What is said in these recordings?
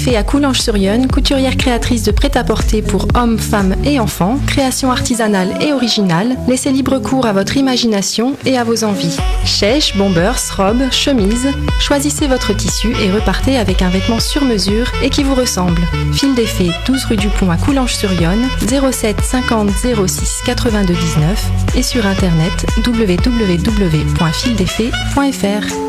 Fille à Coulanges-sur-Yonne, couturière créatrice de prêt-à-porter pour hommes, femmes et enfants, création artisanale et originale, laissez libre cours à votre imagination et à vos envies. Chèches, bombers, robes, chemises, choisissez votre tissu et repartez avec un vêtement sur mesure et qui vous ressemble. Fil des Fées, 12 rue du Pont à Coulanges-sur-Yonne, 07 50 06 82 19 et sur internet www.fildesfées.fr.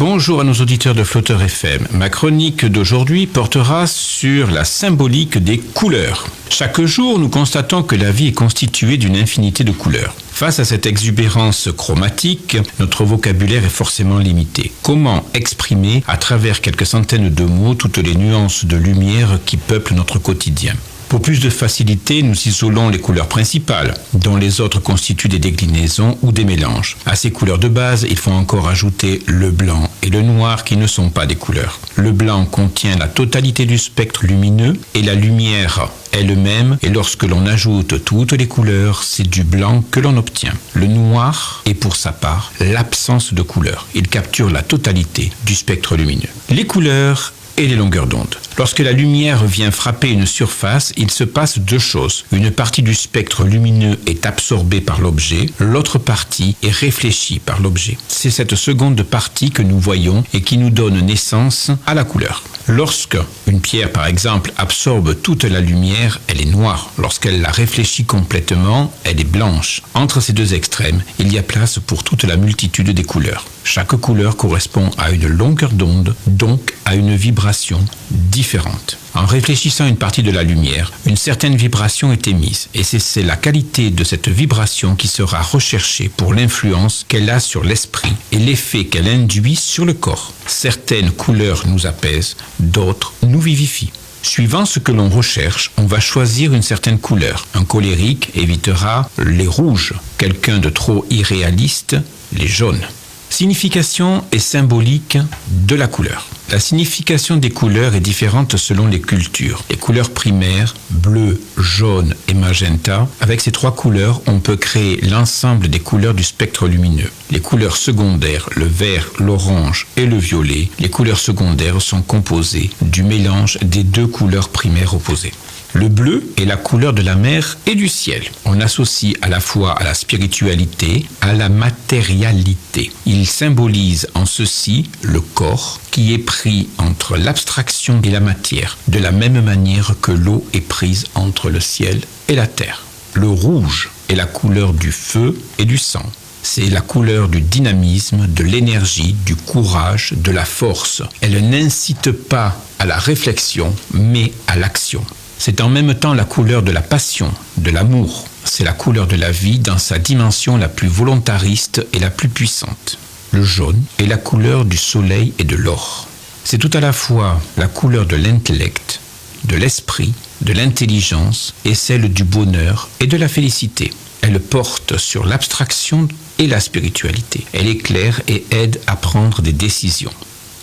Bonjour à nos auditeurs de Flotteur FM. Ma chronique d'aujourd'hui portera sur la symbolique des couleurs. Chaque jour, nous constatons que la vie est constituée d'une infinité de couleurs. Face à cette exubérance chromatique, notre vocabulaire est forcément limité. Comment exprimer à travers quelques centaines de mots toutes les nuances de lumière qui peuplent notre quotidien ? Pour plus de facilité, nous isolons les couleurs principales, dont les autres constituent des déclinaisons ou des mélanges. À ces couleurs de base, il faut encore ajouter le blanc et le noir qui ne sont pas des couleurs. Le blanc contient la totalité du spectre lumineux et la lumière elle-même, et lorsque l'on ajoute toutes les couleurs, c'est du blanc que l'on obtient. Le noir est pour sa part l'absence de couleurs. Il capture la totalité du spectre lumineux. Les couleurs et les longueurs d'onde. Lorsque la lumière vient frapper une surface, il se passe deux choses. Une partie du spectre lumineux est absorbée par l'objet, l'autre partie est réfléchie par l'objet. C'est cette seconde partie que nous voyons et qui nous donne naissance à la couleur. Lorsque une pierre, par exemple, absorbe toute la lumière, elle est noire. Lorsqu'elle la réfléchit complètement, elle est blanche. Entre ces deux extrêmes, il y a place pour toute la multitude des couleurs. Chaque couleur correspond à une longueur d'onde, donc à une vibration différente. En réfléchissant une partie de la lumière, une certaine vibration est émise et c'est la qualité de cette vibration qui sera recherchée pour l'influence qu'elle a sur l'esprit et l'effet qu'elle induit sur le corps. Certaines couleurs nous apaisent, d'autres nous vivifient. Suivant ce que l'on recherche, on va choisir une certaine couleur. Un colérique évitera les rouges, quelqu'un de trop irréaliste, les jaunes. Signification et symbolique de la couleur. La signification des couleurs est différente selon les cultures. Les couleurs primaires, bleu, jaune et magenta, avec ces trois couleurs, on peut créer l'ensemble des couleurs du spectre lumineux. Les couleurs secondaires, le vert, l'orange et le violet, les couleurs secondaires sont composées du mélange des deux couleurs primaires opposées. Le bleu est la couleur de la mer et du ciel. On associe à la fois à la spiritualité, à la matérialité. Il symbolise en ceci le corps qui est pris entre l'abstraction et la matière, de la même manière que l'eau est prise entre le ciel et la terre. Le rouge est la couleur du feu et du sang. C'est la couleur du dynamisme, de l'énergie, du courage, de la force. Elle n'incite pas à la réflexion, mais à l'action. C'est en même temps la couleur de la passion, de l'amour. C'est la couleur de la vie dans sa dimension la plus volontariste et la plus puissante. Le jaune est la couleur du soleil et de l'or. C'est tout à la fois la couleur de l'intellect, de l'esprit, de l'intelligence et celle du bonheur et de la félicité. Elle porte sur l'abstraction et la spiritualité. Elle éclaire et aide à prendre des décisions.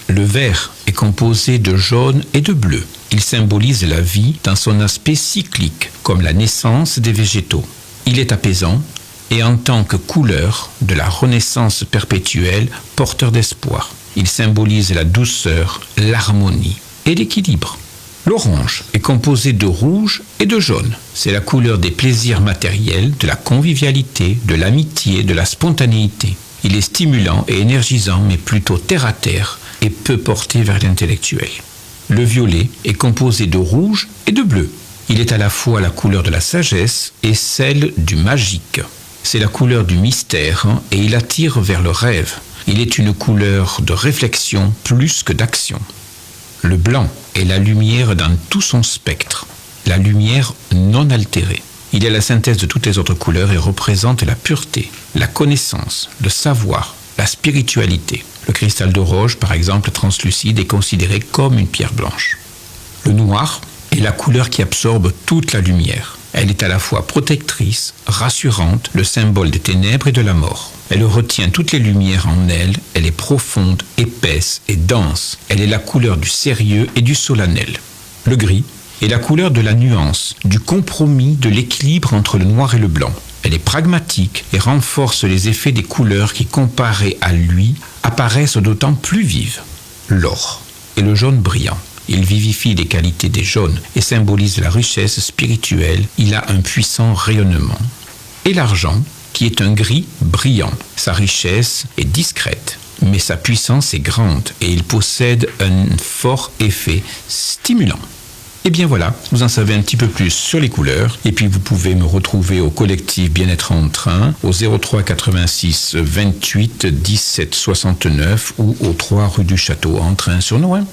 Le vert est composé de jaune et de bleu. Il symbolise la vie dans son aspect cyclique, comme la naissance des végétaux. Il est apaisant et en tant que couleur de la renaissance perpétuelle, porteur d'espoir. Il symbolise la douceur, l'harmonie et l'équilibre. L'orange est composé de rouge et de jaune. C'est la couleur des plaisirs matériels, de la convivialité, de l'amitié, de la spontanéité. Il est stimulant et énergisant, mais plutôt terre-à-terre et peut porter vers l'intellectuel. Le violet est composé de rouge et de bleu. Il est à la fois la couleur de la sagesse et celle du magique. C'est la couleur du mystère et il attire vers le rêve. Il est une couleur de réflexion plus que d'action. Le blanc est la lumière dans tout son spectre, la lumière non altérée. Il est la synthèse de toutes les autres couleurs et représente la pureté, la connaissance, le savoir, la spiritualité. Le cristal de Rogge, par exemple, translucide, est considéré comme une pierre blanche. Le noir est la couleur qui absorbe toute la lumière. Elle est à la fois protectrice, rassurante, le symbole des ténèbres et de la mort. Elle retient toutes les lumières en elle, elle est profonde, épaisse et dense. Elle est la couleur du sérieux et du solennel. Le gris est la couleur de la nuance, du compromis, de l'équilibre entre le noir et le blanc. Elle est pragmatique et renforce les effets des couleurs qui, comparées à lui, apparaissent d'autant plus vives. L'or et le jaune brillant. Il vivifie les qualités des jaunes et symbolise la richesse spirituelle. Il a un puissant rayonnement. Et l'argent, qui est un gris brillant. Sa richesse est discrète, mais sa puissance est grande et il possède un fort effet stimulant. Et bien voilà, vous en savez un petit peu plus sur les couleurs. Et puis vous pouvez me retrouver au collectif Bien-être en train au 03 86 28 17 69 ou au 3 rue du Château en train sur Nohain.